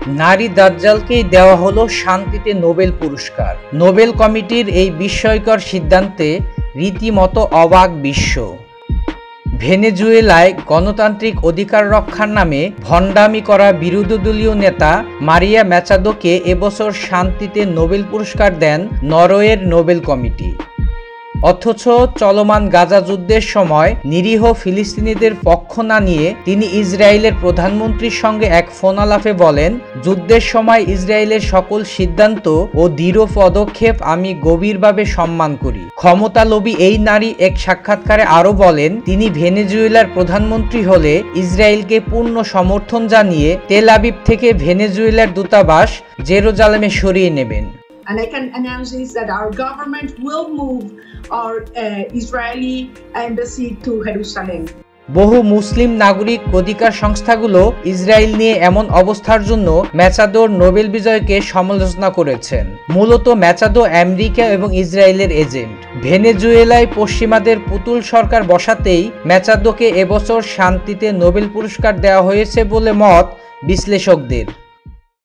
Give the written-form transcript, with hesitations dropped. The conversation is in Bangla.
নারী দাজ্জালকেই দেওয়া হলো শান্তিতে নোবেল পুরস্কার। নোবেল কমিটির এই বিস্ময়কর সিদ্ধান্তে রীতিমতো অবাক বিশ্ব। ভেনেজুয়েলায় গণতান্ত্রিক অধিকার রক্ষার নামে ভণ্ডামি করা বিরোধীদলীয় নেতা মারিয়া ম্যাচাদোকে এবছর শান্তিতে নোবেল পুরস্কার দেন নরওয়ের নোবেল কমিটি। অথচ চলমান গাজা যুদ্ধের সময় নিরীহ ফিলিস্তিনিদের পক্ষ না নিয়ে তিনি ইসরায়েলের প্রধানমন্ত্রীর সঙ্গে এক ফোনালাপে বলেন, যুদ্ধের সময় ইসরায়েলের সকল সিদ্ধান্ত ও দৃঢ় পদক্ষেপ আমি গভীরভাবে সম্মান করি। ক্ষমতালোভী এই নারী এক সাক্ষাৎকারে আরও বলেন, তিনি ভেনেজুয়েলার প্রধানমন্ত্রী হলে ইসরায়েলকে পূর্ণ সমর্থন জানিয়ে তেল আবিব থেকে ভেনেজুয়েলার দূতাবাস জেরুজালেমে সরিয়ে নেবেন। And I can announce this that our government will move our Israeli embassy to Jerusalem. বহু মুসলিম নাগরিক অধিকার সংস্থাগুলো ইসরায়েল নিয়ে এমন অবস্থার জন্য ম্যাচাদোর নোবেল বিজয়কে সমালোচনা করেছেন। মূলত ম্যাচাদো আমেরিকা এবং ইসরায়েলের এজেন্ট। ভেনেজুয়েলায় পশ্চিমাদের পুতুল সরকার বসাতেই ম্যাচাদোকে এবছর শান্তিতে নোবেল পুরস্কার দেওয়া হয়েছে বলে মত বিশ্লেষকদের।